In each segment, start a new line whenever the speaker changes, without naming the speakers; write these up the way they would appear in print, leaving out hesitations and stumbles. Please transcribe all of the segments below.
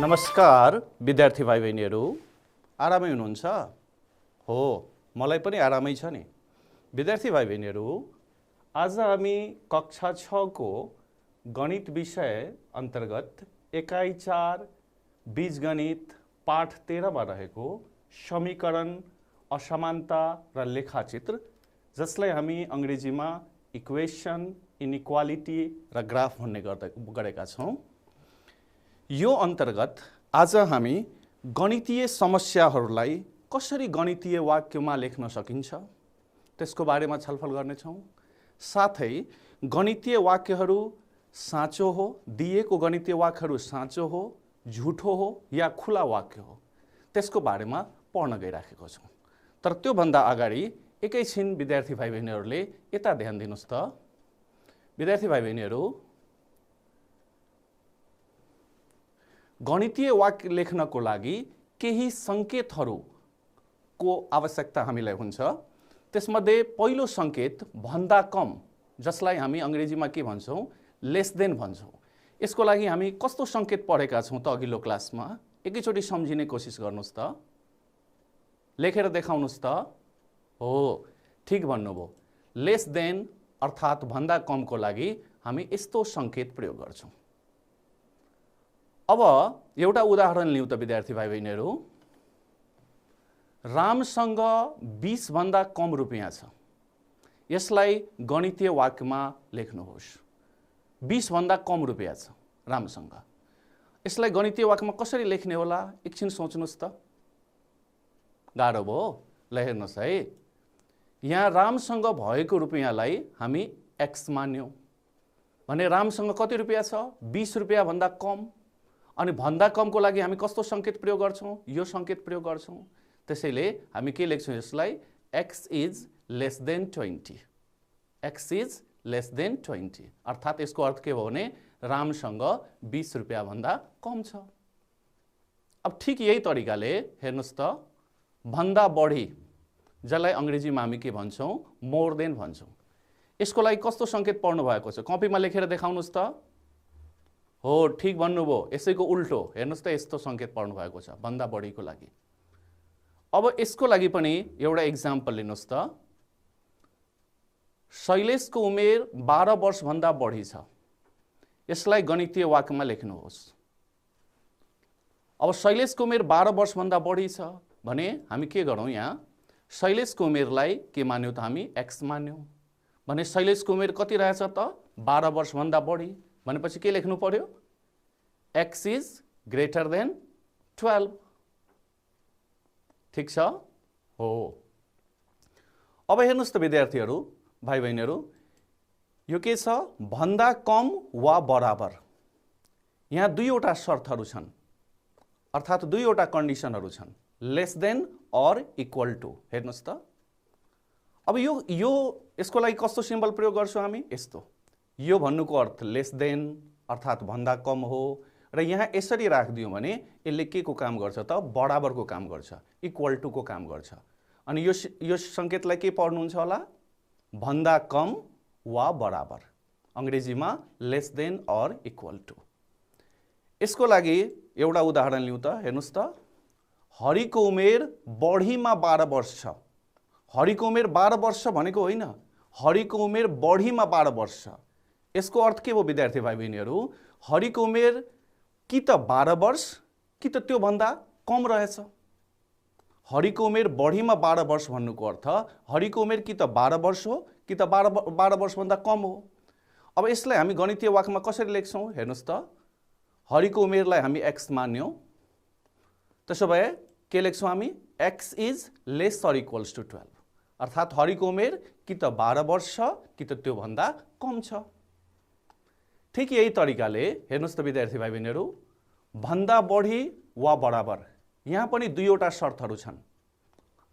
नमस्कार विद्यार्थी भाइ बहिनीहरू, आरामै हुनुहुन्छ? हो, मलाई पनि आरामै छ नि। विद्यार्थी भाइ बहिनीहरू, आज हामी कक्षा 6 को गणित विषय अन्तर्गत एकाइ 4 बीजगणित पाठ 13 मा रहेको समीकरण, असमानता र लेखाचित्र, जसलाई हामी अंग्रेजीमा इक्वेसन, इनइक्वालिटी र ग्राफ भन्ने गरेका छौं। यो अन्तर्गत आज हामी गणितीय समस्याहरूलाई कसरी गणितीय वाक्यमा लेख्न सकिन्छ त्यसको बारेमा छलफल गर्नेछौँ। साथै गणितीय वाक्यहरू साँचो हो, दिएको गणितीय वाक्यहरू साँचो हो, झुठो हो या खुला वाक्य हो त्यसको बारेमा पढ्न गइराखेको छौँ। तर त्यो भन्दा अगाडि एकैछिन विद्यार्थी भाइ बहिनीहरूले यता ध्यान दिनुस् त। विद्यार्थी भाइ बहिनीहरू, गणितीय वाक्य लेख्नको लागि केही सङ्केतहरूको आवश्यकता हामीलाई हुन्छ। त्यसमध्ये पहिलो सङ्केत भन्दा कम, जसलाई हामी अंग्रेजीमा के भन्छौँ, लेस देन भन्छौँ। यसको लागि हामी कस्तो सङ्केत पढेका छौँ त अघिल्लो क्लासमा? एकैचोटि सम्झिने कोसिस गर्नुस् त, लेखेर देखाउनुस् त। हो, ठिक भन्नुभयो। लेस देन अर्थात् भन्दा कमको लागि हामी यस्तो सङ्केत प्रयोग गर्छौँ। अब एउटा उदाहरण लिउँ त विद्यार्थी भाइ बहिनीहरू। रामसँग 20 भन्दा कम रुपियाँ छ। यसलाई गणितीय वाक्यमा लेख्नुहोस्। 20 भन्दा कम रुपियाँ छ रामसँग। यसलाई गणितीय वाक्यमा कसरी लेख्ने होला? एकछिन सोच्नुस् त। गाह्रो भयो? ल हेर्नुहोस् है, यहाँ रामसँग भएको रुपियाँलाई हामी एक्स मान्यौँ भने रामसँग कति रुपियाँ छ? 20 रुपियाँ भन्दा कम। अनि भन्दा कमको लागि हामी कस्तो सङ्केत प्रयोग गर्छौँ? यो सङ्केत प्रयोग गर्छौँ। त्यसैले हामी के लेख्छौँ यसलाई? x is less than 20। x is less than 20 अर्थात् यसको अर्थ के हो भने रामसँग 20 रुपियाँ भन्दा कम छ। अब ठिक यही तरिकाले हेर्नुहोस् त, भन्दा बढी, जसलाई अंग्रेजीमा हामी के भन्छौँ? मोर देन भन्छौँ। यसको लागि कस्तो सङ्केत पढ्नु भएको छ? कपीमा लेखेर देखाउनुस् त। हो, ठिक भन्नुभयो। यसैको उल्टो हेर्नुहोस् त, यस्तो सङ्केत पढ्नु भएको छ भन्दा बढीको लागि। अब यसको लागि पनि एउटा इक्जाम्पल लिनुहोस् त। शैलेशको उमेर 12 वर्षभन्दा बढी छ। यसलाई गणितीय वाक्यमा लेख्नुहोस्। अब शैलेशको उमेर 12 वर्षभन्दा बढी छ भने हामी के गरौँ? यहाँ शैलेशको उमेरलाई के मान्यौँ त? हामी एक्स मान्यौँ। भने शैलेशको उमेर कति रहेछ त? 12 वर्षभन्दा बढी। भनेपछि के लेख्नु पर्यो? x is greater than 12। ठिक छ? हो। अब हेर्नुहोस् त विद्यार्थीहरू, भाइ बहिनीहरू, यो के छ? भन्दा कम वा बराबर। यहाँ दुईवटा शर्तहरू छन्, अर्थात् दुईवटा कन्डिसनहरू छन्, लेस देन और इक्वल टू। हेर्नुहोस् त। अब यो यसको लागि कस्तो सिम्बल प्रयोग गर्छौँ हामी? यस्तो। यो भन्नुको अर्थ लेस देन अर्थात् भन्दा कम हो, र यहाँ यसरी राखिदियौँ भने यसले के को काम गर्छ त? बराबरको काम गर्छ, इक्वल टू को काम गर्छ। अनि यो सङ्केतलाई के पढ्नुहुन्छ होला? भन्दा कम वा बराबर, अंग्रेजीमा लेस देन और इक्वल टू। यसको लागि एउटा उदाहरण लिउँ त। हेर्नुहोस् त, हरिको उमेर बढीमा 12 वर्ष छ। हरिको उमेर 12 वर्ष भनेको होइन, हरिको उमेर बढीमा 12 वर्ष छ। यसको अर्थ के हो विद्यार्थी भाइ बहिनीहरू? हरिको उमेर कि त 12 वर्ष कि त त्यो भन्दा कम रहेछ। हरिको उमेर बढीमा 12 वर्ष भन्नुको अर्थ हरिको उमेर कि त 12 वर्ष हो कि त 12 वर्षभन्दा कम हो। अब यसलाई हामी गणितीय वाक्यमा कसरी लेख्छौँ? हेर्नुहोस् त, हरिको उमेरलाई हामी एक्स मान्यौँ। त्यसो भए के लेख्छौँ हामी? x इज लेस और इक्वल्स टू 12 अर्थात् हरिको उमेर कि त 12 वर्ष छ कि त त्यो भन्दा कम छ। ठिक यही तरिकाले हेर्नुहोस् त विद्यार्थी भाइ बहिनीहरू, भन्दा बढी वा बराबर, यहाँ पनि दुईवटा शर्तहरू छन्,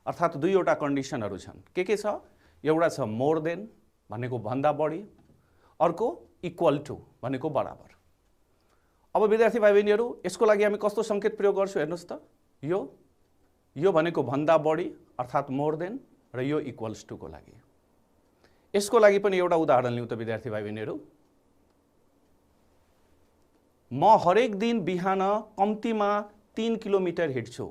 अर्थात् दुईवटा कन्डिसनहरू छन्। के छ? एउटा छ मोर देन भनेको भन्दा बढी, अर्को इक्वल टू भनेको बराबर। अब विद्यार्थी भाइ बहिनीहरू, यसको लागि हामी कस्तो सङ्केत प्रयोग गर्छौँ? हेर्नुहोस् त, यो भनेको भन्दा बढी अर्थात् मोर देन, र यो इक्वल्स टू को लागि। यसको लागि पनि एउटा उदाहरण लिउँ त विद्यार्थी भाइ बहिनीहरू। म हरेक दिन बिहान कम्तीमा 3 किलोमिटर हिँड्छु।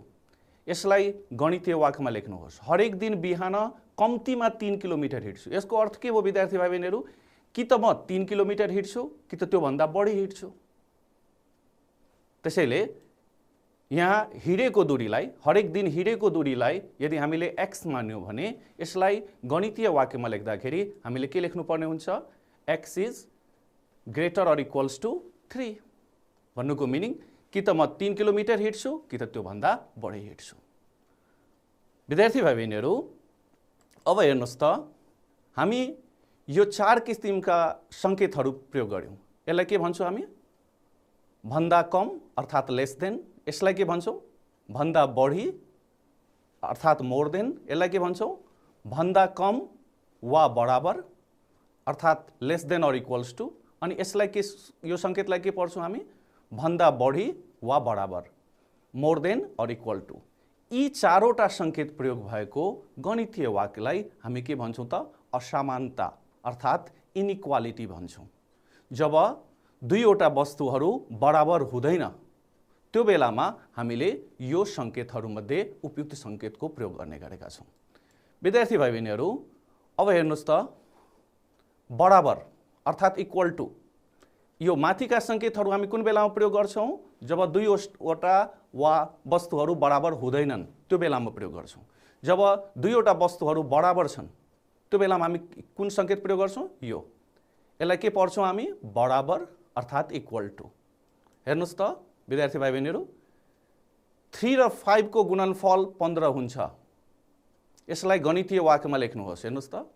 यसलाई गणितीय वाक्यमा लेख्नुहोस्। हरेक दिन बिहान कम्तीमा 3 किलोमिटर हिँड्छु। यसको अर्थ के हो विद्यार्थी भाइ बहिनीहरू? कि त म 3 किलोमिटर हिँड्छु कि त त्योभन्दा बढी हिँड्छु। त्यसैले यहाँ हिँडेको दूरीलाई, हरेक दिन हिँडेको दूरीलाई यदि हामीले x मान्यौँ भने यसलाई गणितीय वाक्यमा लेख्दाखेरि हामीले के लेख्नुपर्ने हुन्छ? x is greater or equals to 3 भन्नुको मिनिङ कि त म 3 किलोमिटर हिँड्छु कि त त्योभन्दा बढी हिँड्छु। विद्यार्थी भाइ बहिनीहरू, अब हेर्नुहोस् त, हामी यो 4 किसिमका सङ्केतहरू प्रयोग गर्यौँ। यसलाई के भन्छौँ हामी? भन्दा कम अर्थात् लेस देन। यसलाई के भन्छौँ? भन्दा बढी अर्थात् मोर देन। यसलाई के भन्छौँ? भन्दा कम वा बराबर अर्थात् less than or equals to. अनि यसलाई के, यो सङ्केतलाई के पढ्छौँ हामी? भन्दा बढी वा बराबर, more than or equal to. यी 4वटा सङ्केत प्रयोग भएको गणितीय वाक्यलाई हामी के भन्छौँ त? असमानता अर्थात् इनइक्वालिटी भन्छौँ। जब दुईवटा वस्तुहरू बराबर हुँदैन त्यो बेलामा हामीले यो सङ्केतहरूमध्ये उपयुक्त सङ्केतको प्रयोग गर्ने गरेका छौँ। विद्यार्थी भाइ बहिनीहरू, अब हेर्नुहोस् त, बराबर अर्थात् इक्वल टु, यो माथिका सङ्केतहरू हामी कुन बेलामा प्रयोग गर्छौँ? जब दुईवटा वा वस्तुहरू बराबर हुँदैनन् त्यो बेलामा प्रयोग गर्छौँ। जब दुईवटा वस्तुहरू बराबर छन् त्यो बेलामा हामी कुन सङ्केत प्रयोग गर्छौँ? यो। यसलाई के पढ्छौँ हामी? बराबर अर्थात् इक्वल टु। हेर्नुहोस् त विद्यार्थी भाइ बहिनीहरू, 3 र 5 को गुणनफल 15 हुन्छ। यसलाई गणितीय वाक्यमा लेख्नुहोस्। हेर्नुहोस् त,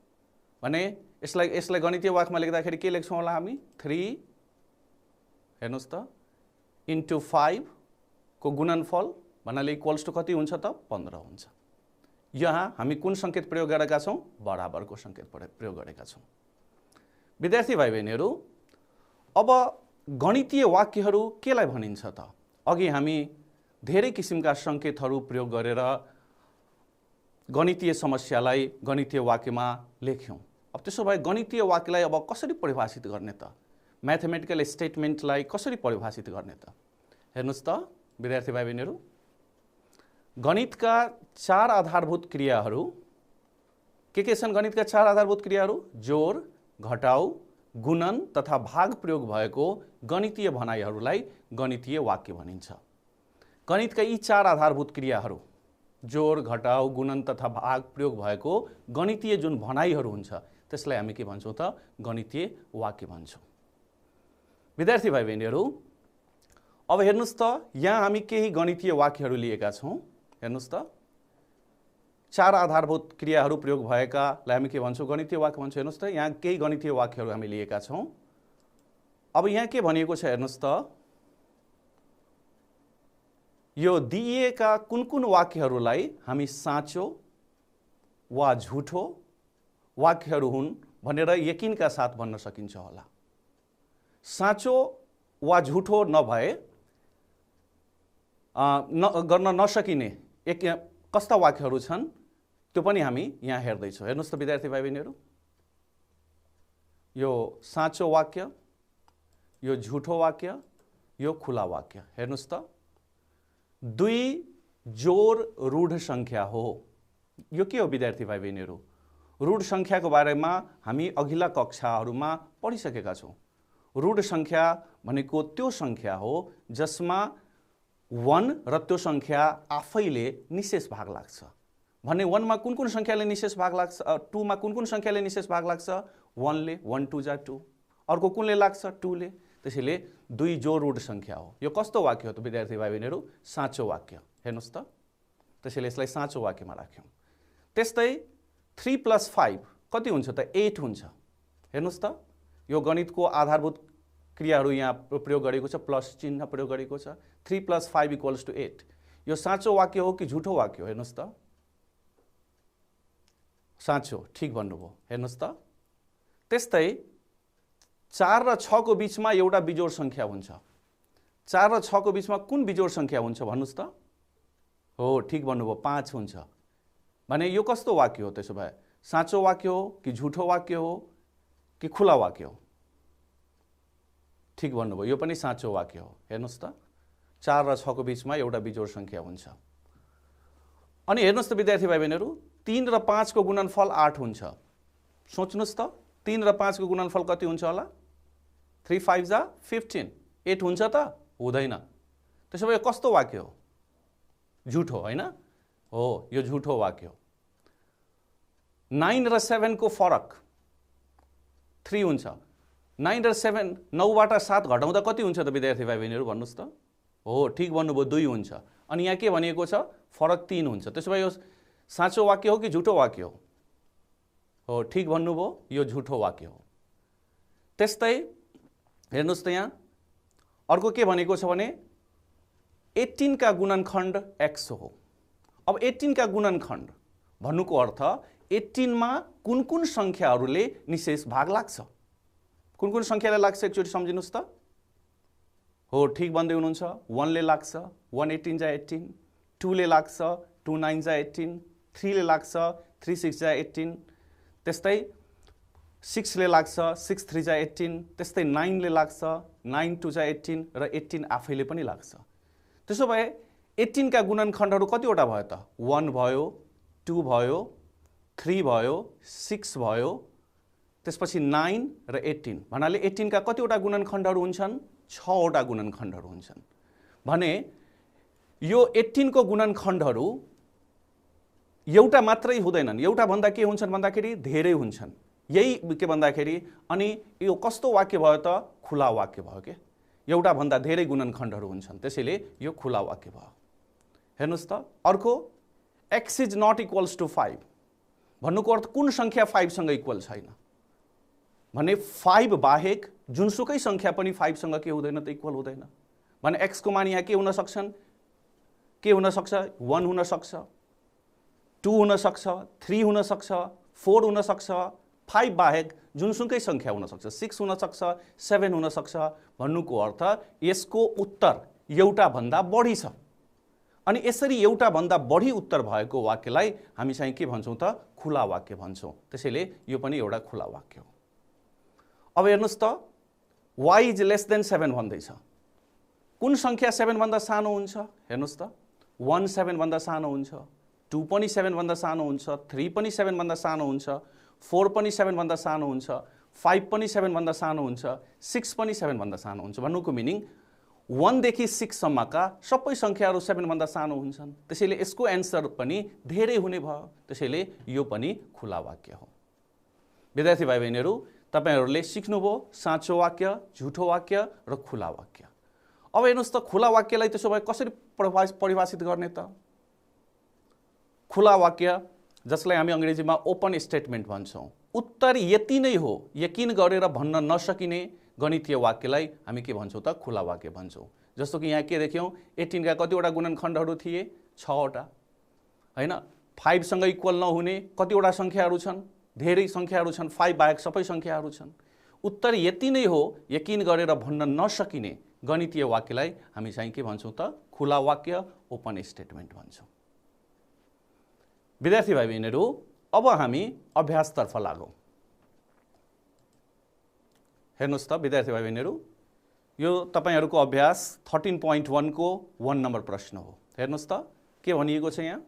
भने यसलाई गणितीय वाक्यमा लेख्दाखेरि के लेख्छौँ होला हामी? 3, हेर्नुहोस् त, इन्टु 5 को गुणनफल भन्नाले इक्वल्स टु कति हुन्छ त? 15 हुन्छ। यहाँ हामी कुन सङ्केत प्रयोग गरेका छौँ? बराबरको सङ्केत प्रयोग गरेका छौँ। विद्यार्थी भाइ बहिनीहरू, अब गणितीय वाक्यहरू केलाई भनिन्छ त? अघि हामी धेरै किसिमका सङ्केतहरू प्रयोग गरेर गणितीय समस्यालाई गणितीय वाक्यमा लेख्यौँ। अब त्यसो भए गणितीय वाक्यलाई अब कसरी परिभाषित गर्ने त? म्याथमेटिकल स्टेटमेन्टलाई कसरी परिभाषित गर्ने त? हेर्नुहोस् त विद्यार्थी भाइ बहिनीहरू, गणितका 4 आधारभूत क्रियाहरू के छन्? गणितका 4 आधारभूत क्रियाहरू जोड, घटाउ, गुणन तथा भाग प्रयोग भएको गणितीय भनाइहरूलाई गणितीय वाक्य भनिन्छ। गणितका यी 4 आधारभूत क्रियाहरू जोड, घटाउ, गुणन तथा भाग प्रयोग भएको गणितीय जुन भनाइहरू हुन्छ त्यसलाई हामी के भन्छौँ त? गणितीय वाक्य भन्छौँ। विद्यार्थी भाइ बहिनीहरू, अब हेर्नुहोस् त, यहाँ हामी केही गणितीय वाक्यहरू लिएका छौँ। हेर्नुहोस् त, 4 आधारभूत क्रियाहरू प्रयोग भएकालाई हामी के भन्छौँ? गणितीय वाक्य भन्छौँ। हेर्नुहोस् त, यहाँ केही गणितीय वाक्यहरू हामी लिएका छौँ। अब यहाँ के भनिएको छ हेर्नुहोस् त, यो दिइएका कुन कुन वाक्यहरूलाई हामी साँचो वा झुठो वाक्यहरू हुन् भनेर यकिनका साथ भन्न सकिन्छ होला। साँचो वा झुठो नभए गर्न नसकिने कस्ता वाक्यहरू छन् त्यो पनि हामी यहाँ हेर्दैछौँ। हेर्नुहोस् त विद्यार्थी भाइ बहिनीहरू, यो साँचो वाक्य, यो झुठो वाक्य, यो खुला वाक्य। हेर्नुहोस् त, 2 जोड रूढ सङ्ख्या हो। यो के हो विद्यार्थी भाइ बहिनीहरू? रूढ सङ्ख्याको बारेमा हामी अघिल्ला कक्षाहरूमा पढिसकेका छौँ। रूढ सङ्ख्या भनेको त्यो सङ्ख्या हो जसमा 1 र त्यो सङ्ख्या आफैले निशेष भाग लाग्छ। भने 1 मा कुन कुन सङ्ख्याले निशेष भाग लाग्छ? 2 मा कुन कुन सङ्ख्याले निशेष भाग लाग्छ? 1 ले, 1 2 जा 2। अर्को कुनले लाग्छ? 2 ले। त्यसैले 2 जोड रूढ सङ्ख्या हो। यो कस्तो वाक्य हो त विद्यार्थी भाइ बहिनीहरू? साँचो वाक्य। हेर्नुहोस् त, त्यसैले यसलाई साँचो वाक्यमा राख्यौँ। त्यस्तै 3 + 5 कति हुन्छ त? 8 हुन्छ। हेर्नुहोस् त, यो गणितको आधारभूत क्रियाहरू यहाँ प्रयोग गरेको छ, प्लस चिन्ह प्रयोग गरेको छ। 3 + 5 = 8। यो साँचो वाक्य हो कि झुठो वाक्य हो? हेर्नुहोस् त, साँचो, ठिक भन्नुभयो। हेर्नुहोस् त, त्यस्तै 4 र 6 को बिचमा एउटा बिजोड सङ्ख्या हुन्छ। 4 र 6 को बिचमा कुन बिजोड सङ्ख्या हुन्छ भन्नुहोस् त? हो, ठिक भन्नुभयो, 5 हुन्छ। भने यो कस्तो वाक्य हो त्यसो भए? साँचो वाक्य हो कि झुठो वाक्य हो कि खुला वाक्य हो? ठिक भन्नुभयो, यो पनि साँचो वाक्य हो। हेर्नुहोस् त, 4 र 6 को बिचमा एउटा बिजोड संख्या हुन्छ। अनि हेर्नुहोस् त विद्यार्थी भाइ बहिनीहरू, 3 र 5 को गुणनफल 8 हुन्छ। सोच्नुहोस् त, 3 र 5 को गुणनफल कति हुन्छ होला? 3 5 जा 15, 8 हुन्छ त? हुँदैन। त्यसो भए कस्तो वाक्य हो? झुठो, होइन? हो, यो झुठो वाक्य हो। 9 र 7 को फरक 3 हुन्छ। 9 र 7, 9 बाट 7 घटाउँदा कति हुन्छ त विद्यार्थी भाइ बहिनीहरू, भन्नुहोस् त? हो, ठिक भन्नुभयो, 2 हुन्छ। अनि यहाँ के भनिएको छ? फरक 3 हुन्छ। त्यसो भए यो साँचो वाक्य हो कि झुठो वाक्य हो? हो, ठिक भन्नुभयो, यो झुठो वाक्य हो। त्यस्तै हेर्नुहोस् त, यहाँ अर्को के भनेको छ भने 18 का गुणनखण्ड x हो। अब 18 का गुणनखण्ड भन्नुको अर्थ 18 मा कुन कुन संख्याहरूले निशेष भाग लाग्छ? कुन कुन संख्याले लाग्छ एकचोटि सम्झिनुस् त? हो, ठिक भन्दै हुनुहुन्छ। 1 ले लाग्छ, 1 18 जा 18, 2 ले लाग्छ, 2 9 जा 18, 3 ले लाग्छ, 3 6 जा 18, त्यस्तै 6 ले लाग्छ, 6 3 जा 18, त्यस्तै 9 ले लाग्छ, 9 2 जा 18 र 18 आफैले पनि लाग्छ। त्यसो भए 18 का गुणनखण्डहरू कतिवटा भयो त? 1 भयो, 2 भयो, 3 भयो, 6 भयो, त्यसपछि 9 र 18। भन्नाले 18 का कतिवटा गुणनखण्डहरू हुन्छन्? 6 वटा गुणनखण्डहरू हुन्छन्। भने यो 18 को गुणनखण्डहरू एउटा मात्रै हुँदैनन्, एउटा भन्दा के हुन्छन् भन्दाखेरि धेरै हुन्छन्। यही के भन्दाखेरि अनि यो कस्तो वाक्य भयो त? खुला वाक्य भयो के? एउटा भन्दा धेरै गुणनखण्डहरू हुन्छन्, त्यसैले यो खुला वाक्य भयो। हेर्नुहोस् त, अर्को x is not equals to 5 भन्नुको अर्थ कुन संख्या 5 सँग इक्वल छैन? भने 5 बाहेक जुनसुकै संख्या पनि 5 सँग के हुँदैन त? इक्वल हुँदैन। भने x को मान यहाँ के हुन सक्छन्? के हुन सक्छ? 1 हुन सक्छ, 2 हुन सक्छ, 3 हुन सक्छ, 4 हुन सक्छ, 5 बाहेक जुनसुकै संख्या हुन सक्छ, 6 हुन सक्छ, 7 हुन सक्छ। भन्नुको अर्थ यसको उत्तर एउटा भन्दा बढी छ। अनि यसरी एउटा भन्दा बढी उत्तर भएको वाक्यलाई हामी चाहिँ के भन्छौँ त? खुला वाक्य भन्छौँ। त्यसैले यो पनि एउटा खुला वाक्य हो। अब हेर्नुहोस् त, y इज लेस देन 7 भन्दैछ। कुन संख्या 7 भन्दा सानो हुन्छ? हेर्नुहोस् त, 1 7 भन्दा सानो हुन्छ, 2 पनि 7 भन्दा सानो हुन्छ, 3 पनि 7 भन्दा सानो हुन्छ, 4 पनि 7 भन्दा सानो हुन्छ, 5 पनि 7 भन्दा सानो हुन्छ, 6 पनि 7 भन्दा सानो हुन्छ। भन्नुको मिनिङ 1 देखि 6 सम्मका सबै संख्याहरू 7 भन्दा सानो हुन्छन्। त्यसैले यसको एन्सर पनि धेरै हुने भयो। त्यसैले यो पनि खुला वाक्य हो। विद्यार्थी भाइ बहिनीहरू, तपाईहरुले सिक्नुभयो साँचो वाक्य, झुठो वाक्य र खुला वाक्य। अब हेर्नुस् त, खुला वाक्यलाई त्यसो भए कसरी परिभाषित गर्ने त? खुला वाक्य जसलाई हामी अंग्रेजीमा ओपन स्टेटमेन्ट भन्छौं, उत्तर यति नै हो यकिन गरेर भन्न नसकिने गणितीय वाक्यलाई हामी के भन्छौं त? खुला वाक्य भन्छौं। जस्तो कि यहाँ के देख्यौं, 18 का कतिवटा गुणनखण्डहरू थिए? 6 वटा, हैन? 5 सँग इक्वल नहुने कतिवटा संख्याहरू छन्? धेरै संख्याहरू छन्, 5 बाहेक सबै संख्याहरू छन्। उत्तर यति नै हो यकिन गरेर भन्न नसकिने गणितीय वाक्यलाई हामी चाहिँ के भन्छौं त? खुला वाक्य, ओपन स्टेटमेन्ट भन्छौं। विद्यार्थी भाइ बहिनीहरू, अब हामी अभ्यासतर्फ लागौं। हेर्नुस् त विद्यार्थी भाइ बहिनीहरू, यो तपाईहरुको अभ्यास 13.1 को 1 नम्बर प्रश्न हो। हेर्नुस् त के भनिएको छ यहाँ,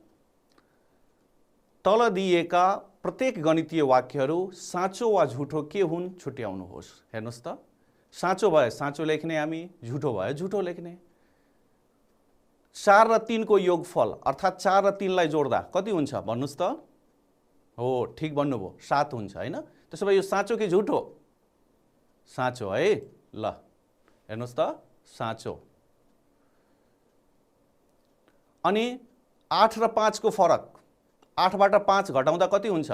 तल दिएका प्रत्येक गणितीय वाक्यहरू साँचो वा झुठो के हुन् छुट्याउनुहोस्। हेर्नुस् त, साँचो भए साँचो लेख्ने हामी, झुठो भए झुठो लेख्ने। 4 र 3 को योगफल अर्थात् 4 र 3 लाई जोड्दा कति हुन्छ भन्नुस् त? हो, ठीक भन्नुभयो, 7 हुन्छ, हैन? त्यसो भए यो साँचो कि झुठो? साँचो है। ल हेर्नुस् त, साँचो। अनि 8 र 5 को फरक, 8 बाट 5 घटाउँदा कति हुन्छ?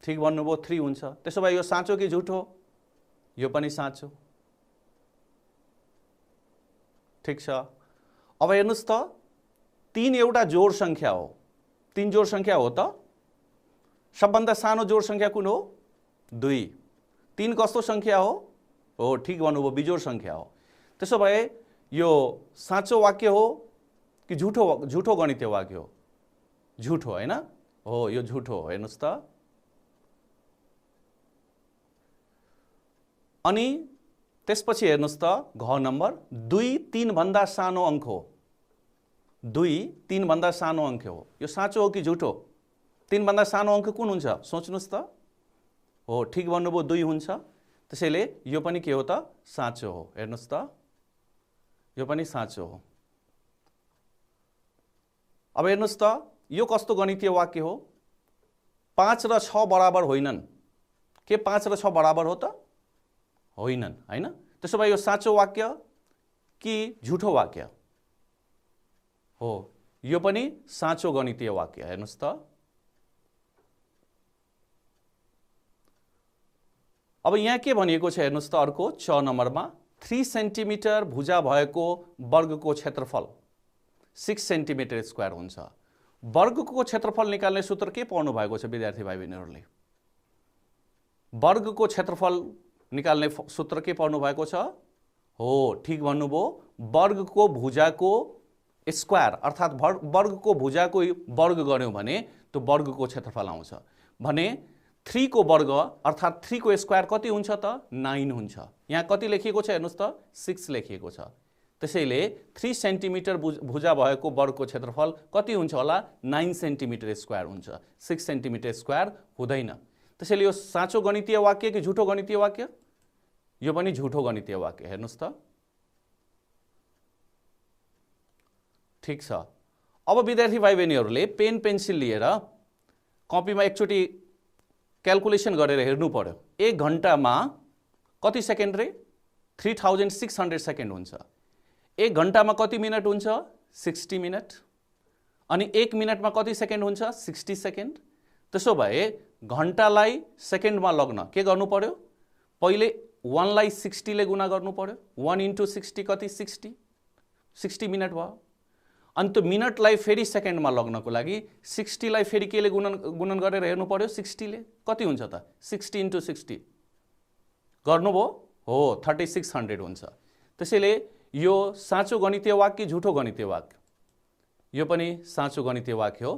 ठीक भन्नुभयो, 3 हुन्छ। त्यसो भए यो साँचो कि झुठो? यो पनि साँचो। ठीक छ। अब हेर्नुस् त, 3 एउटा जोड संख्या हो। 3 जोड संख्या हो त? सबभन्दा सानो जोड संख्या कुन हो? 2। 3 कस्तो संख्या हो? हो, ठीक भन्नुभयो, बिजोड संख्या हो। त्यसो भए यो साँचो वाक्य हो कि झुठो गणितीय वाक्य हो? झुठो, हैन? हो, यो झुठो हो। हेर्नुस् त, अनि त्यसपछि हेर्नुहोस् त घ नम्बर 2 3 भन्दा सानो अङ्क हो। 2 3 भन्दा सानो अङ्क हो। यो साँचो हो कि झुटो? 3 भन्दा सानो अङ्क कुन हुन्छ सोच्नुहोस् त। हो, ठिक भन्नुभयो 2 हुन्छ। त्यसैले यो पनि के हो त? साँचो हो। हेर्नुहोस् त, यो पनि साँचो हो। अब हेर्नुहोस् त, यो कस्तो गणितीय वाक्य हो? 5 र 6 बराबर होइनन्। के 5 र 6 बराबर हो त? होइनन्, हैन? त्यसो भए यो साँचो वाक्य कि झुठो वाक्य हो? यो पनि साँचो गणितीय वाक्य। हेर्नुहोस् त, अब यहाँ के भनिएको छ हेर्नुहोस् त, अर्को 6 नम्बरमा 3 सेन्टिमिटर भुजा भएको वर्गको क्षेत्रफल 6 सेन्टिमिटर स्क्वायर हुन्छ। वर्गको क्षेत्रफल निकाल्ने सूत्र के पढ्नु भएको छ विद्यार्थी भाइ बहिनीहरूले? वर्गको क्षेत्रफल निकाल्ने सूत्र के पढ्नु भएको छ? हो, ठिक भन्नुभयो, वर्गको भुजाको स्क्वायर अर्थात् वर्गको भुजाको वर्ग गर्यौं भने त्यो वर्गको क्षेत्रफल आउँछ। भने 3 को वर्ग अर्थात् 3 को स्क्वायर कति हुन्छ त? 9 हुन्छ। यहाँ कति लेखिएको छ हेर्नुहोस् त? 6 लेखिएको छ। त्यसैले 3 सेन्टिमिटर भुजा भएको वर्गको क्षेत्रफल कति हुन्छ होला? 9 सेन्टिमिटर स्क्वायर हुन्छ। 6 सेन्टिमिटर स्क्वायर हुँदैन। त्यसैले यो साँचो गणितीय वाक्य कि झुठो गणितीय वाक्य? यो पनि झुठो गणितीय वाक्य। हेर्नुहोस् त, ठिक छ। अब विद्यार्थी भाइ बहिनीहरूले पेन पेन्सिल लिएर कपीमा एकचोटि क्याल्कुलेसन गरेर हेर्नु पर्यो। 1 घण्टामा कति सेकेन्ड रे? 3600 सेकेन्ड हुन्छ। 1 घण्टामा कति मिनट हुन्छ? 60 मिनट। अनि 1 मिनटमा कति सेकेन्ड हुन्छ? 60 सेकेन्ड। त्यसो भए घण्टालाई सेकेन्डमा लग्न के गर्नु पर्यो? पहिले 1 लाई 60 ले गुणा गर्नु पर्यो। 1 × 60 कति? 60 मिनट भयो। अनि त्यो मिनटलाई फेरि सेकेन्डमा लग्नको लागि 60 लाई फेरि केले गुणन गरेर हेर्नु पर्यो? 60 ले। कति हुन्छ त? 60 × 60 गर्नुभयो? हो, 3600 हुन्छ। त्यसैले यो साँचो गणितीय वाक्य झुठो गणितीय वाक्य? यो पनि साँचो गणितीय वाक्य हो।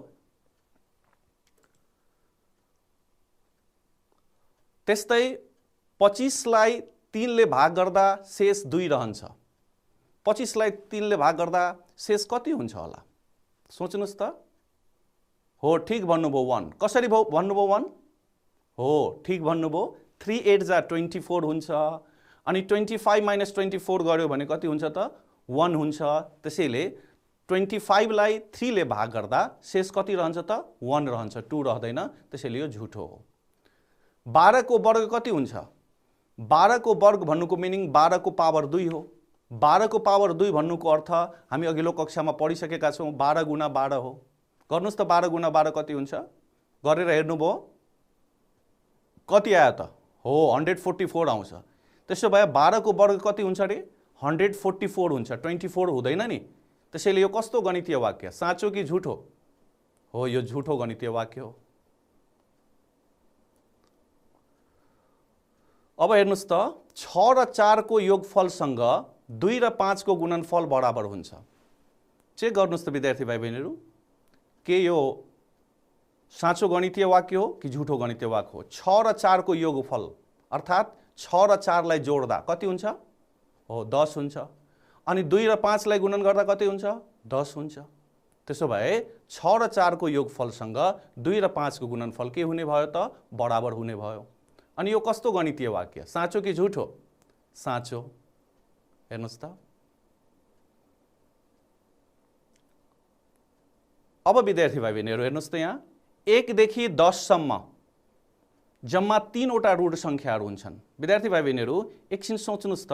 त्यस्तै 25 लाई 3 ले भाग गर्दा शेष 2 रहन्छ। 25 लाई 3 ले भाग गर्दा शेष कति हुन्छ होला? सोच्नुहोस् त। हो, ठिक भन्नुभयो 1। कसरी भन्नुभयो 1? हो, ठिक भन्नुभयो। 3 8 जा 24 हुन्छ। अनि 25 - 24 गर्यो भने कति हुन्छ त? 1 हुन्छ। त्यसैले 25 लाई 3 ले भाग गर्दा शेष कति रहन्छ त? 1 रहन्छ, 2 रहँदैन। त्यसैले यो झुठो हो। 12 को वर्ग कति हुन्छ? 12 को वर्ग भन्नुको मिनिङ 12 को पावर 2 हो। 12 को पावर 2 भन्नुको अर्थ हामी अघिल्लो कक्षामा पढिसकेका छौँ, 12 × 12 हो। गर्नुहोस् त, 12 × 12 कति हुन्छ? गरेर हेर्नुभयो? कति आयो त? हो, 144 आउँछ। त्यसो भए 12 को वर्ग कति हुन्छ रे? 144 हुन्छ। 24 हुँदैन नि। त्यसैले यो कस्तो गणितीय वाक्य? साँचो कि झुठो? हो, यो झुठो गणितीय वाक्य हो। अब हेर्नुहोस् त, 6 र 4 को योगफलसँग 2 र 5 को गुणनफल बराबर हुन्छ। चेक गर्नुहोस् त विद्यार्थी भाइ बहिनीहरू, के यो साँचो गणितीय वाक्य हो कि झुठो गणितीय वाक्य हो? 6 र 4 को योगफल अर्थात् 6 र 4 लाई जोड्दा कति हुन्छ? हो, 10 हुन्छ। अनि 2 र 5 लाई गुणन गर्दा कति हुन्छ? 10 हुन्छ। त्यसो भए 6 र 4 को योगफलसँग 2 र 5 को गुणनफल के हुने भयो त? बराबर हुने भयो। अनि यो कस्तो गणितीय वाक्य? साँचो कि झुठो? साँचो। हेर्नुहोस् त। अब विद्यार्थी भाइ बहिनीहरू हेर्नुहोस् त, यहाँ 1 देखि 10 सम्म जम्मा 3 वटा ऋण संख्याहरू हुन्छन्। विद्यार्थी भाइ बहिनीहरू एकछिन सोच्नुहोस् त,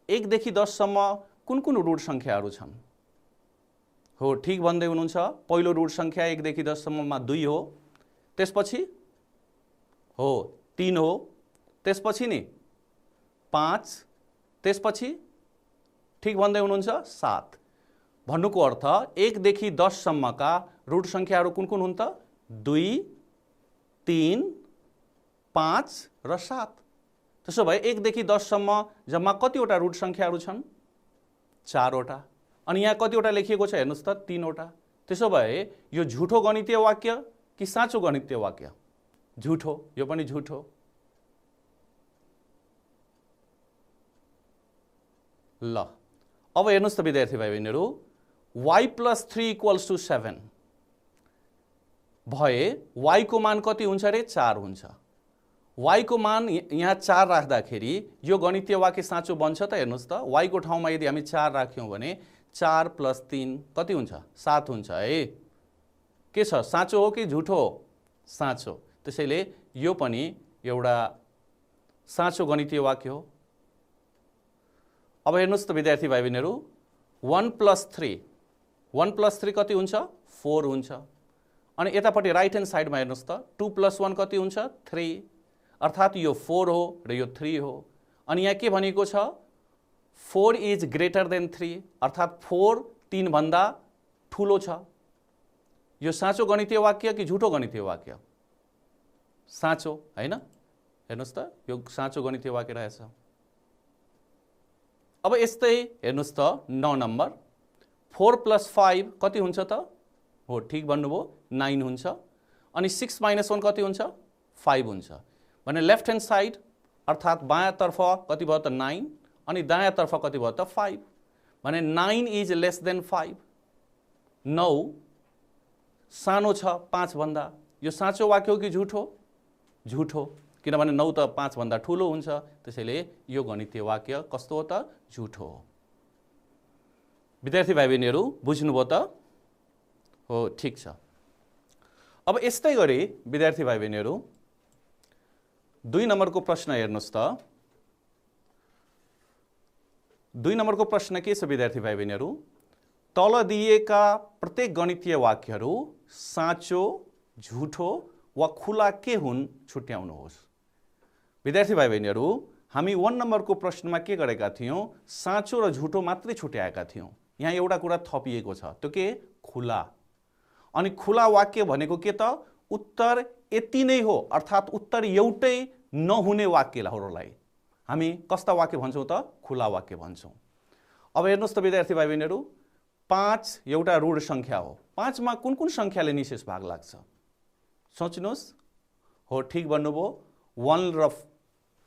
1 देखि 10 सम्म कुन कुन ऋण संख्याहरू छन्? हो, ठिक भन्दै हुनुहुन्छ। पहिलो ऋण संख्या 1 देखि 10 सम्ममा 2 हो। त्यसपछि हो 3 हो। त्यसपछि नि 5। त्यसपछि ठिक भन्दै हुनुहुन्छ 7। भन्नुको अर्थ 1 देखि 10 सम्मका ऋण संख्याहरू कुन कुन हुन् त? 2, 3, 5 र 7। त्यसो भए 1 देखि 10 सम्म जम्मा कतिवटा ऋण संख्याहरू छन्? 4 वटा। अनि यहाँ कतिवटा लेखिएको छ हेर्नुहोस् त? 3 वटा। त्यसो भए यो झुठो गणितीय वाक्य कि साँचो गणितीय वाक्य? झुठो। यो पनि झुठो। ल अब हेर्नुहोस् त विद्यार्थी भाइ बहिनीहरू, y + 3 = 7 भए y को मान कति हुन्छ रे? 4 हुन्छ। y को मान यहाँ 4 राख्दाखेरि यो गणितीय वाक्य साँचो बन्छ त? हेर्नुहोस् त, y को ठाउँमा यदि हामी 4 राख्यौँ भने 4 + 3 कति हुन्छ? 7 हुन्छ है। के छ, साँचो हो कि झुठो हो? साँचो। त्यसैले यो पनि एउटा साँचो गणितीय वाक्य हो। अब हेर्नुहोस् त विद्यार्थी भाइ बहिनीहरू, 1 + 3 कति हुन्छ? 4 हुन्छ। अनि यतापट्टि राइट ह्यान्ड साइडमा हेर्नुहोस् त, 2 + 1 कति हुन्छ? 3, अर्थात् यो 4 हो र यो 3 हो। अनि यहाँ के भनेको छ? 4 इज ग्रेटर देन 3, अर्थात् 4 3 भन्दा ठुलो छ। यो साँचो गणितीय वाक्य कि झुठो गणितीय वाक्य? साँचो, हैन? हेर्नुहोस् त, यो साँचो गणितीय वाक्य रहेछ। अब यस्तै हेर्नुहोस् त 9 नम्बर, 4 + 5 कति हुन्छ त? हो, ठिक भन्नुभयो, 9 हुन्छ। अनि 6 - 1 कति हुन्छ? 5 हुन्छ। भने लेफ्ट ह्यान्ड साइड अर्थात् बायाँतर्फ कति भयो त? 9, अनि दायाँतर्फ कति भयो त? 5। भने 9 इज लेस देन 5, 9 सानो छ 5 भन्दा। यो साँचो वाक्य हो कि झुठो? झुठो, किनभने 9 त 5 भन्दा ठुलो हुन्छ। त्यसैले यो गणितीय वाक्य कस्तो हो त? झुठो हो। विद्यार्थी भाइ बहिनीहरू बुझ्नुभयो त? हो, ठिक छ। अब यस्तै गरी विद्यार्थी भाइ बहिनीहरू 2 नम्बरको प्रश्न हेर्नुहोस् त। 2 नम्बरको प्रश्न के छ विद्यार्थी भाइ बहिनीहरू? तल दिएका प्रत्येक गणितीय वाक्यहरू साँचो, झुठो वा खुला के हुन् छुट्याउनुहोस्। विद्यार्थी भाइ बहिनीहरू, हामी 1 नम्बरको प्रश्नमा के गरेका थियौँ? साँचो र झुठो मात्रै छुट्याएका थियौँ। यहाँ एउटा कुरा थपिएको छ, त्यो के? खुला। अनि खुला वाक्य भनेको के त? उत्तर यति नै हो, अर्थात् उत्तर एउटै नहुने वाक्यहरूलाई हामी कस्ता वाक्य भन्छौँ त? खुला वाक्य भन्छौँ। अब हेर्नुहोस् त विद्यार्थी भाइ बहिनीहरू, 5 एउटा ऋण संख्या हो। 5 मा कुन कुन संख्याले निशेष भाग लाग्छ? सोच्नुहोस्। हो, ठिक भन्नुभयो, 1 र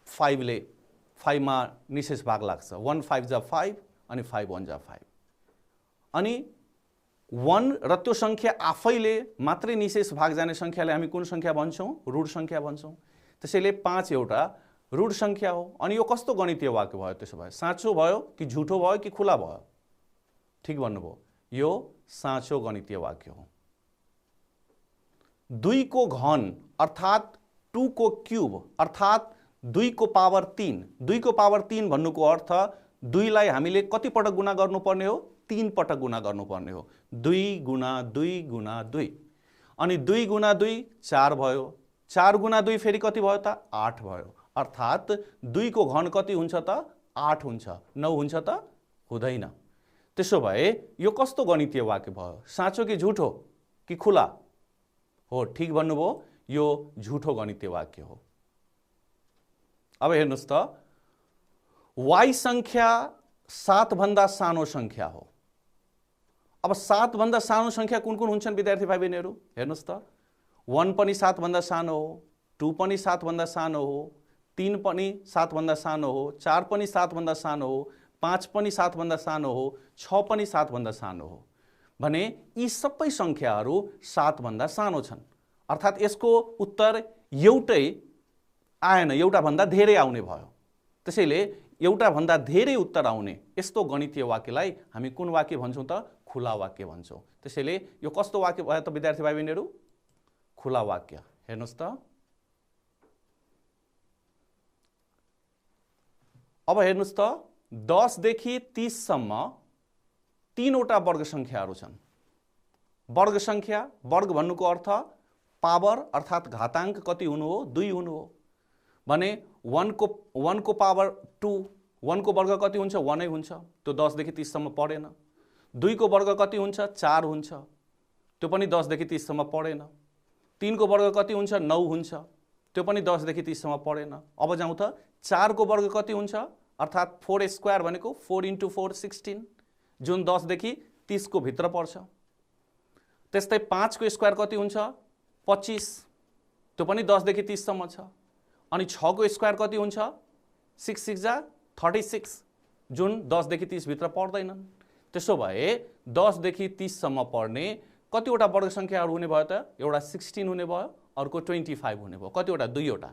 5 मा निशेष भाग लाग्छ। 1 5 जा 5 अनि 5 1 जा 5। अनि 1 र त्यो संख्या आफैले मात्रै निशेष भाग जाने संख्याले हामी कुन संख्या भन्छौँ? ऋण संख्या भन्छौँ। त्यसैले 5 एउटा ऋण संख्या हो। अनि यो कस्तो गणितीय वाक्य भयो त्यसो भए? साँचो भयो कि झुठो भयो कि खुला भयो? ठिक भन्नुभयो, यो साँचो गणितीय वाक्य हो। 2 को घन अर्थात् 2 को क्यूब अर्थात् 2 को पावर 3। 2 को पावर 3 भन्नुको अर्थ 2 लाई हामीले कति पटक गुणा गर्नुपर्ने हो? 3 पटक गुणा गर्नुपर्ने हो। 2 गुणा 2 गुणा 2। अनि 2 गुणा 2 4 भयो। 4 गुणा 2 फेरि कति भयो त? 8 भयो। अर्थात् 2 को घन कति हुन्छ त? 8 हुन्छ। 9 हुन्छ त? हुँदैन। त्यसो भए यो कस्तो गणितीय वाक्य भयो? साँचो कि झुठो कि खुला? हो, ठिक भन्नुभयो, यो झुठो गणितीय वाक्य हो। अब हेर्नुहोस् त, y संख्या 7 भन्दा सानो संख्या हो। अब 7 भन्दा सानो संख्या कुन कुन हुन्छन् विद्यार्थी भाइ बहिनीहरू? हेर्नुहोस् त, 1 पनि 7 भन्दा सानो हो, 2 पनि 7 भन्दा सानो हो, 3 पनि 7 भन्दा सानो हो, 4 पनि 7 भन्दा सानो हो, 5 पनि 7 भन्दा सानो हो, 6 पनि 7 भन्दा सानो हो। भने यी सबै संख्याहरू 7 भन्दा सानो छन्। अर्थात् यसको उत्तर एउटै आएन, एउटा भन्दा धेरै आउने भयो। त्यसैले एउटा भन्दा धेरै उत्तर आउने यस्तो गणितीय वाक्यलाई हामी कुन वाक्य भन्छौँ त? खुला वाक्य भन्छौँ। त्यसैले यो कस्तो वाक्य भयो त विद्यार्थी भाइ बहिनीहरू? खुला वाक्य। हेर्नुहोस् त, अब हेर्नुहोस् त, 10 देखि 30 सम्म 3 वटा वर्ग संख्याहरू छन्। वर्ग संख्या, वर्ग भन्नुको अर्थ पावर अर्थात् घाताङ्क कति हुनु हो? 2 हुनु हो। भने 1 को पावर 2, 1 को वर्ग कति हुन्छ? 1 नै हुन्छ। त्यो 10 देखि 30 सम्म पढेन। 2 को वर्ग कति हुन्छ? 4 हुन्छ। त्यो पनि 10 देखि 30 सम्म पढेन। 3 को वर्ग कति हुन्छ? 9 हुन्छ। त्यो पनि 10 देखि 30 सम्म पढेन। अब जाउँ त, 4 को वर्ग कति हुन्छ? अर्थात् 4 स्क्वायर भनेको 4 × 4 16, जुन 10 देखि 30 को भित्र पर्छ। त्यस्तै 5 को स्क्वायर कति हुन्छ? 25, त्यो पनि 10 देखि 30 सम्म छ। अनि 6 को स्क्वायर कति हुन्छ? 6 6 जा 36, जुन 10 देखि 30 भित्र पर्दैनन्। त्यसो भए 10 देखि 30 सम्म पर्ने कतिवटा वर्ग संख्याहरू हुने भयो त? एउटा 16 हुने भयो, अर्को 25 हुने भयो। कतिवटा? 2 वटा।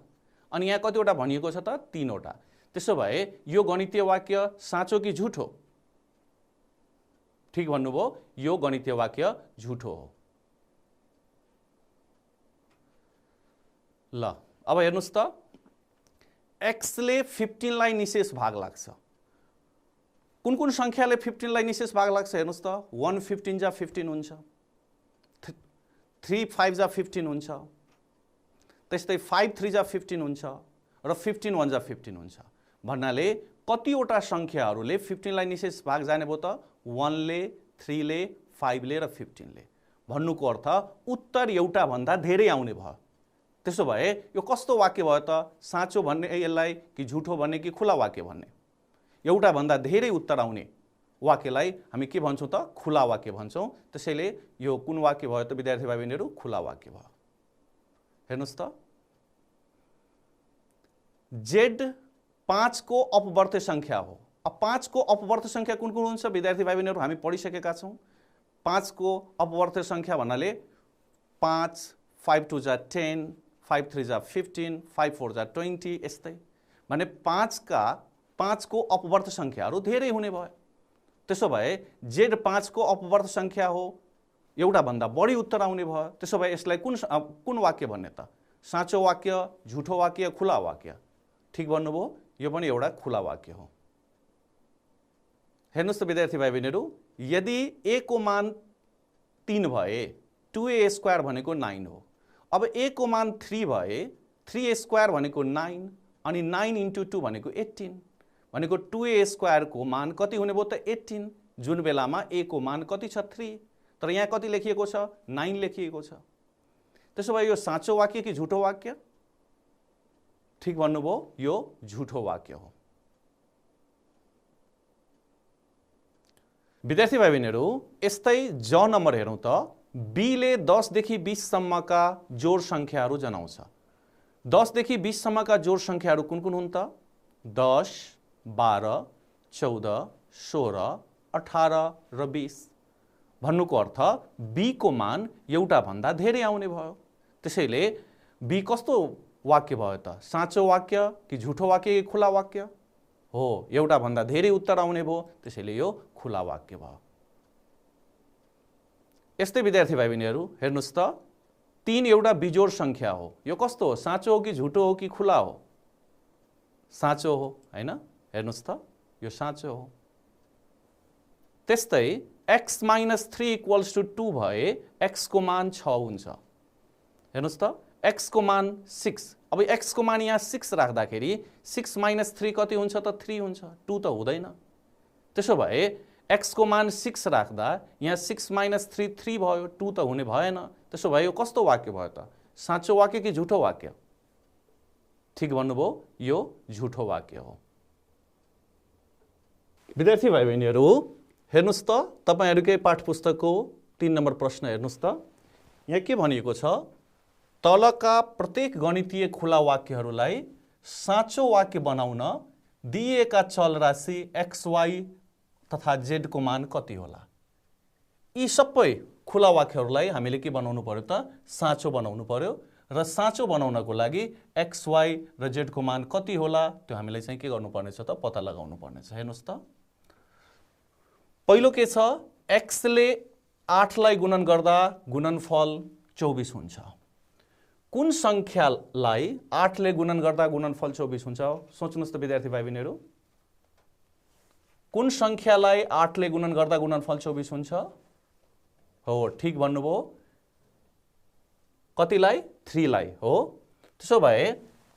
अनि यहाँ कतिवटा भनिएको छ त? 3 वटा। त्यसो भए यो गणितीय वाक्य साँचो कि झुठो? ठीक भन्नुभयो, यो गणितीय वाक्य झुठो हो। ल अब हेर्नुस् त, x ले 15 लाई निशेष भाग लाग्छ। कुन कुन संख्याले 15 लाई निशेष भाग लाग्छ हेर्नुस् त? 1 15 जा 15 हुन्छ, 3 5 जा 15 हुन्छ, त्यस्तै 5 3 जा 15 हुन्छ र 15 1 जा 15 हुन्छ। भन्नाले कतिवटा संख्याहरूले 15 लाई निशेष भाग जाने भयो त? 1 ले, 3 ले, 5 ले र 15 ले। भन्नुको अर्थ उत्तर एउटा भन्दा धेरै आउने भयो। त्यसो भए यो कस्तो वाक्य भयो त? साँचो भन्ने यसलाई कि झुठो भन्ने कि खुला वाक्य भन्ने? एउटा भन्दा धेरै उत्तर आउने वाक्यलाई हामी के भन्छौँ त? खुला वाक्य भन्छौँ। त्यसैले यो कुन वाक्य भयो त विद्यार्थी भाइ बहिनीहरू? खुला वाक्य भयो। हेर्नुस् त, Z 5 को अपवर्त्य संख्या हो। अब 5 को अपवर्त्य संख्या कुन कुन हुन्छ विद्यार्थी भाइ बहिनीहरू? हामी पढिसकेका छौँ। 5 को अपवर्त्य संख्या भन्नाले 5 5 2 जा 10, 5 3 जा 15, 5 4 जा 20, यस्तै। भने 5 को अपवर्त्य संख्याहरू धेरै हुने भयो। त्यसो भए Z 5 को अपवर्त्य संख्या हो, एउटा भन्दा बढी उत्तर आउने भयो। त्यसो भए यसलाई कुन वाक्य भन्ने त? साँचो वाक्य, झुठो वाक्य, खुला वाक्य? ठीक भन्नुभयो, यो पनि एउटा खुला वाक्य हो। हेर्नुस् त विद्यार्थी भाइ बहिनीहरू, यदि a को मान 3 भए 2a² भनेको 9 हो। अब a को मान 3 भए 3a² भनेको 9 अनि 9 × 2 भनेको 18, भनेको 2a² को मान कति हुने भयो त? 18, जुन बेलामा a को मान कति छ? 3, तर यहाँ कति लेखिएको छ? 9 लेखिएको छ। त्यसो भए यो साँचो वाक्य कि झुठो वाक्य? ठीक भन्नुभयो, यो झुठो वाक्य हो। विद्यार्थी भाइ बहिनीहरू, यस्तै ज नम्बर हेरौँ त, b ले 10 देखि 20 सम्मका जोड संख्याहरू जनाउँछ। 10 देखि 20 सम्मका जोड संख्याहरू कुन कुन हुन् त? 10, 12, 14, 16, 18 र 20। भन्नुको अर्थ b को मान एउटा भन्दा धेरै आउने भयो। त्यसैले b कस्तो वाक्य भयो त? साँचो वाक्य कि झुठो वाक्य कि खुला वाक्य हो? एउटा भन्दा धेरै उत्तर आउने भयो, त्यसैले यो खुला वाक्य भयो। यस्तै विद्यार्थी भाइ बहिनीहरू हेर्नुस् त, 3 एउटा बिजोड संख्या हो। यो कस्तो हो? साँचो हो कि झुठो हो कि खुला हो? साँचो हो, हैन? हेर्नुस् त, यो साँचो हो। त्यस्तै x - 3 = 2 भए x को मान 6 हुन्छ। हेर्नुस् त, x को मान 6। अब x को मान यहाँ 6 राख्दाखेरि 6 - 3 कति हुन्छ त? 3 हुन्छ। 2 त हुँदैन। त्यसो भए x को मान 6 राख्दा यहाँ 6 - 3 3 भयो, 2 त हुने भएन। त्यसो भए यो कस्तो वाक्य भयो त? साँचो वाक्य कि झुठो वाक्य? ठीक भन्नुभयो, यो झुठो वाक्य हो। विद्यार्थी भाइ बहिनीहरू हेर्नुस् त, तपाईहरुकै पाठ्यपुस्तकको 3 नम्बर प्रश्न हेर्नुस् त, यहाँ के भनिएको छ? तलका प्रत्येक गणितीय खुला वाक्यहरूलाई साँचो वाक्य बनाउन दिएका चल राशि x, y तथा z को मान कति होला? यी सबै खुला वाक्यहरूलाई हामीले के बनाउनु पर्यो त? साँचो बनाउनु पर्यो। र साँचो बनाउनको लागि x, y र z को मान कति होला त्यो हामीले चाहिँ के गर्नुपर्ने छ त? पत्ता लगाउनु पर्ने छ। हेर्नुस् त, पहिलो के छ? x ले 8 लाई गुणन गर्दा गुणनफल 24 हुन्छ। कुन संख्यालाई 8 ले गुणन गर्दा गुणनफल 24 हुन्छ? सोच्नुस् त विद्यार्थी भाइ बहिनीहरू, कुन संख्यालाई 8 ले गुणन गर्दा गुणनफल 24 हुन्छ? हो, ठीक भन्नुभयो। कतिलाई? 3 लाई हो। त्यसो भए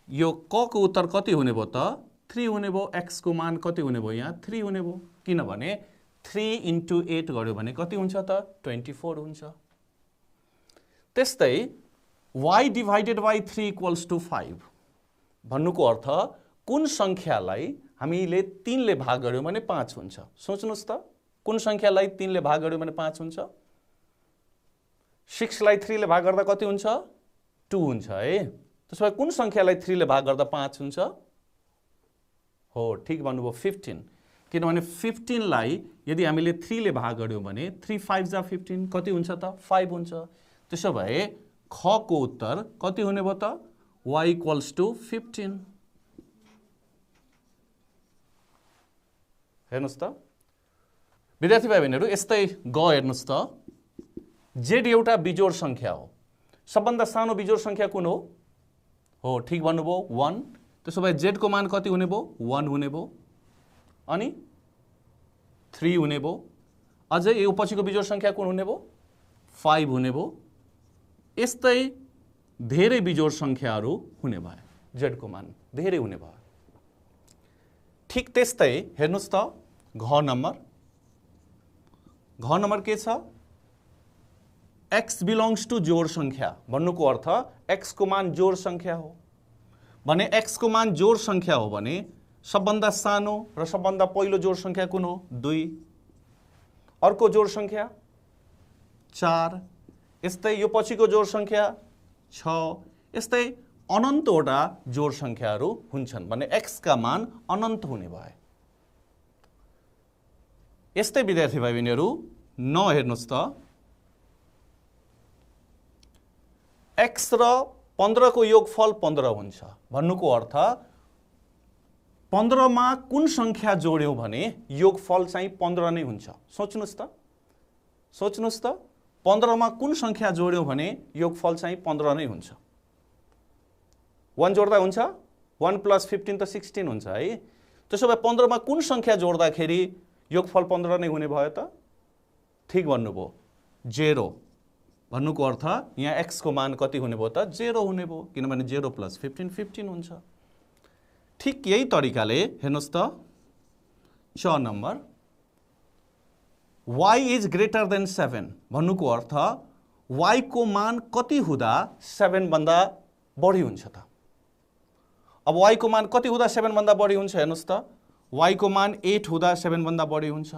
यो क को उत्तर कति हुने भयो त? 3 हुने भयो। x को मान कति हुने भयो? यहाँ 3 हुने भयो। किनभने 3 × 8 गर्यो भने कति हुन्छ त? 24 हुन्छ। त्यस्तै y / 3 = 5 भन्नुको अर्थ कुन संख्यालाई हामीले 3 ले भाग गर्यौं भने 5 हुन्छ? सोच्नुस् त, कुन संख्यालाई 3 ले भाग गर्यौं भने 5 हुन्छ? 6 लाई 3 ले भाग गर्दा कति हुन्छ? 2 हुन्छ है। त्यसो भए कुन संख्यालाई 3 ले भाग गर्दा 5 हुन्छ? हो, ठीक भन्नुभयो, 15। किनभने 15 लाई यदि हामीले 3 ले भाग गर्यौं भने 3 5 जा 15 कति हुन्छ त 5 हुन्छ। त्यसो भए ख को उत्तर कति हुने भयो त y = 15। हेर्नुस् त विद्यार्थी भाइ बहिनीहरु, यस्तै ग हेर्नुस् त, z एउटा बिजोड संख्या हो। सबभन्दा सानो बिजोड संख्या कुन हो? हो, ठीक भन्नुभयो 1। त्यसो भए z को मान कति हुने भयो? 1 हुने भयो। अनि 3 हुने भयो। अझै यो पछिको बिजोड संख्या कुन हुने भयो? 5 हुने भयो। यस्तै धेरै बिजोड संख्याहरू हुने भए z को मान धेरै हुने भयो। ठीक त्यस्तै हेर्नुस् त घ नम्बर के छ? x बिलोंग्स टु जोड संख्या भन्नुको अर्थ x को मान जोड संख्या हो भने x को मान जोड संख्या हो भने सबभन्दा सानो र सबभन्दा पहिलो जोड संख्या कुन हो? 2। अर्को जोड संख्या 4। यस्तै यो पछिको जोड संख्या 6। यस्तै अनन्तवटा जोड संख्याहरू हुन्छन् भने x का मान अनन्त हुने भए। यस्तै विद्यार्थी भाइ बहिनीहरु, न हेर्नुस् त, x र 15 को योगफल 15 हुन्छ भन्नुको अर्थ 15 मा कुन संख्या जोड्यौं भने योगफल चाहिँ 15 नै हुन्छ। सोच्नुस् त 15 मा कुन संख्या जोड्यौं भने योगफल चाहिँ 15 नै हुन्छ। 1 जोड्दा हुन्छ? 1 + 15 त 16 हुन्छ है। त्यसो भए 15 मा कुन संख्या जोड्दाखेरि योगफल 15 नै हुने भयो त? ठीक भन्नुभयो, 0। भन्नुको अर्थ यहाँ x को मान कति हुने भयो त? 0 हुने भयो, किनभने 0 + 15 15 हुन्छ। ठीक यही तरिकाले हेर्नुस् त च नम्बर y > 7 भन्नुको अर्थ y को मान कति हुँदा 7 भन्दा बढी हुन्छ त? अब y को मान कति हुँदा 7 भन्दा बढी हुन्छ? हेर्नुस् त, y को मान 8 हुँदा 7 भन्दा बढी हुन्छ,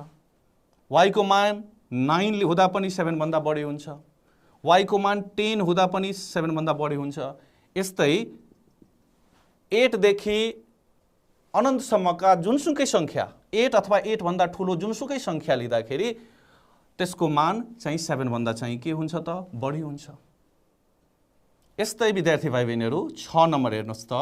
y को मान 9 हुँदा पनि 7 भन्दा बढी हुन्छ, y को मान 10 हुँदा पनि 7 भन्दा बढी हुन्छ। यस्तै 8 देखि अनन्तसम्मका जुनसुकै संख्या 8 अथवा 8 भन्दा ठूलो जुनसुकै संख्या लिँदाखेरि त्यसको मान चाहिँ 7 भन्दा चाहिँ के हुन्छ त? बढी हुन्छ। यस्तै विद्यार्थी भाइ बहिनीहरु, 6 नम्बर हेर्नुस् त,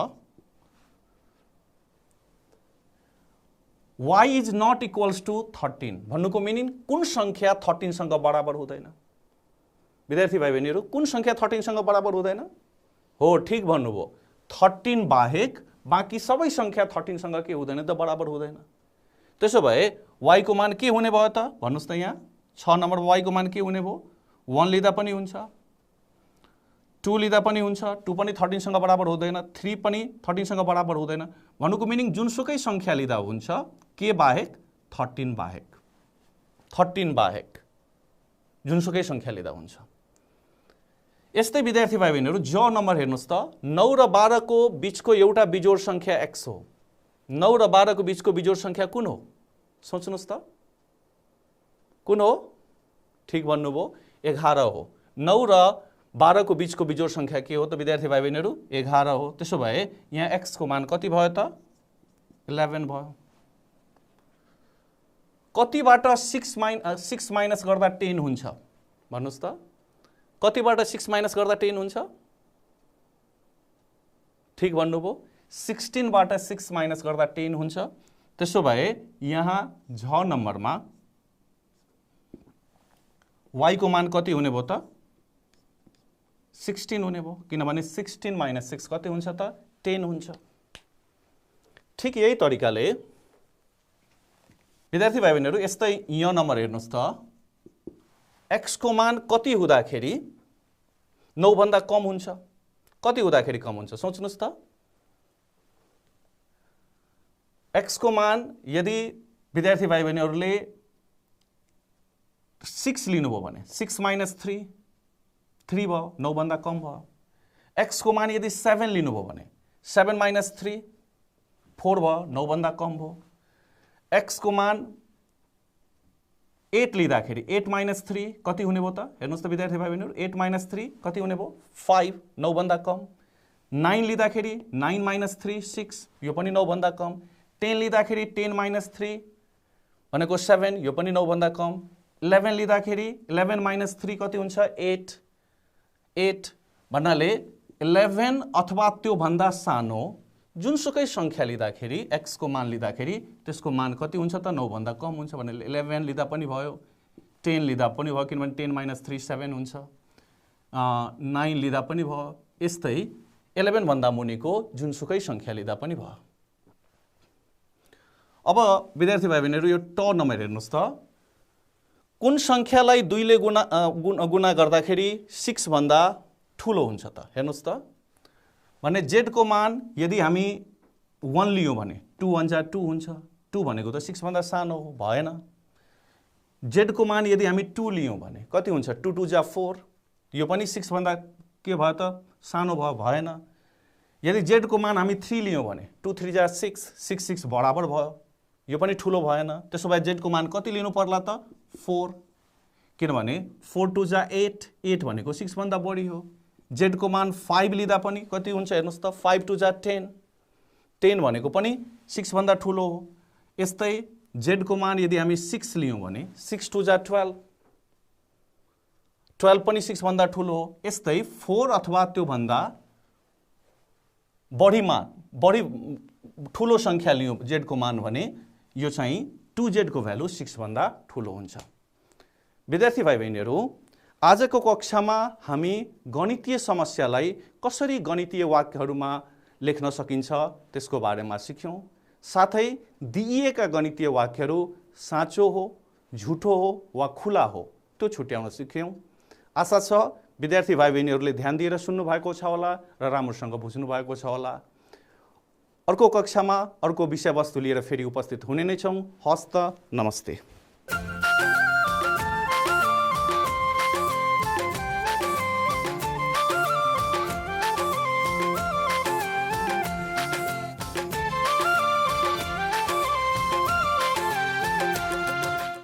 y = 13 भन्नुको मिनिङ कुन संख्या 13 सँग बराबर हुँदैन? विद्यार्थी भाइ बहिनीहरु, कुन संख्या 13 सँग बराबर हुँदैन? हो, ठीक भन्नुभयो, 13 बाहेक बाँकी सबै संख्या 13 सँग के हुँदैन त? बराबर हुँदैन। त्यसो भए y को मान के हुने भयो त? भन्नुस् त, यहाँ 6 नम्बर y को मान के हुने भयो? 1 लिँदा पनि हुन्छ, 2 लिँदा पनि हुन्छ, 2 पनि 13 सँग बराबर हुँदैन, 3 पनि 13 सँग बराबर हुँदैन। भन्नुको मिनिङ जुनसुकै संख्या लिँदा हुन्छ, के बाहेक? 13 बाहेक। 13 बाहेक जुनसुकै संख्या लिँदा हुन्छ। यस्तै विद्यार्थी भाइ बहिनीहरु, ज नम्बर हेर्नुस् त, 9 र 12 को बीचको एउटा बिजोड संख्या x हो। 9 र 12 को बीचको बिजोड संख्या कुन हो? सोच्नुस् त, कुन हो? ठीक भन्नुभयो, 11 हो। 9 र 12 को बीचको बिजोड संख्या के हो त विद्यार्थी भाइ बहिनीहरु? 11 हो। त्यसो भए यहाँ x को मान कति भयो त? 11 भयो। कतिबाट 6 माइनस गर्दा 10 हुन्छ? भन्नुस् त, कतिबाट 6 माइनस गर्दा 10 हुन्छ? ठीक भन्नुभयो, 16 बाट 6 माइनस गर्दा 10 हुन्छ। त्यसो भए यहाँ झ नम्बरमा y को मान कति हुने भयो त? 16 हुने भयो, किनभने 16 - 6 कति हुन्छ त? 10 हुन्छ। ठीक यही तरिकाले विद्यार्थी भाइ बहिनीहरु, यस्तै य नम्बर हेर्नुस् त, x को मान कति हुँदाखेरि 9 भन्दा कम हुन्छ? कति हुँदाखेरि कम हुन्छ? सोच्नुस् त, x को मान यदि विद्यार्थी भाइ बहिनीहरुले 6 लिनुभयो भने 6 - 3 3 भयो, 9 भन्दा कम भयो। x को मान यदि 7 लिनुभयो भने 7 - 3 4 भयो, 9 भन्दा कम भयो। x को मान 8 लिँदाखेरि 8 - 3 कति हुने भयो त? हेर्नुस् त विद्यार्थी भाइ बहिनीहरु, 8 - 3 कति हुने भयो? 5, 9 भन्दा कम। 9 लिँदाखेरि 9 - 3 6, यो पनि 9 भन्दा कम। 10 लिँदाखेरि 10 - 3 भनेको 7, यो पनि 9 भन्दा कम। 11 लिँदाखेरि 11 माइनस 3 कति हुन्छ? 8 भन्नाले 11 अथवा त्यो भन्दा सानो जुनसुकै संख्या लिँदाखेरि x को मान लिँदाखेरि त्यसको मान कति हुन्छ त? 9 भन्दा कम हुन्छ। भने 11 लिँदा पनि भयो, 10 लिँदा पनि भयो, किनभने 10 माइनस 3 7 हुन्छ। 9 लिँदा पनि भयो। यस्तै 11 भन्दा मुनिको जुनसुकै संख्या लिँदा पनि भयो। अब विद्यार्थी भाइ बहिनीहरू, यो ट नम्बर हेर्नुहोस् त, कुन संख्यालाई 2 ले गुणा गर्दाखेरि 6 भन्दा ठुलो हुन्छ त? हेर्नुहोस् त, भने z को मान यदि हामी 1 लियौँ भने 2 1 जा 2 हुन्छ। 2 भनेको त 6 भन्दा सानो हो, भएन। z को मान यदि हामी 2 लियौँ भने कति हुन्छ? 2 2 जा 4, यो पनि 6 भन्दा के भयो त? सानो भयो, भएन। यदि z को मान हामी 3 लियौँ भने 2 3 जा 6, 6 6 बराबर भयो, यो पनि ठुलो भएन। त्यसो भए z को मान कति लिनु पर्ला त? 4, किनभने 4 2 जा 8, 8 भनेको 6 भन्दा बढी हो। z को मान 5 लिँदा पनि कति हुन्छ? हेर्नुहोस् त, 5 2 जा 10, 10 भनेको पनि 6 भन्दा ठुलो हो। यस्तै z को मान यदि हामी 6 लियौँ भने 6 2 जा 12, 12 पनि 6 भन्दा ठुलो हो। यस्तै 4 अथवा त्यो भन्दा बढी ठुलो संख्या लियौँ z को मान भने यो चाहिँ 2z को भ्यालु 6 भन्दा ठुलो हुन्छ। विद्यार्थी भाइ बहिनीहरू, आजको कक्षामा हामी गणितीय समस्यालाई कसरी गणितीय वाक्यहरूमा लेख्न सकिन्छ त्यसको बारेमा सिक्यौँ। साथै दिइएका गणितीय वाक्यहरू साँचो हो, झुटो हो वा खुला हो त्यो छुट्याउन सिक्यौँ। आशा छ विद्यार्थी भाइ बहिनीहरूले ध्यान दिएर सुन्नु भएको छ होला र राम्रोसँग बुझ्नु भएको छ होला। अर्को कक्षामा अर्को विषयवस्तु लिएर फेरि उपस्थित हुने नै छौँ। हस्त, नमस्ते।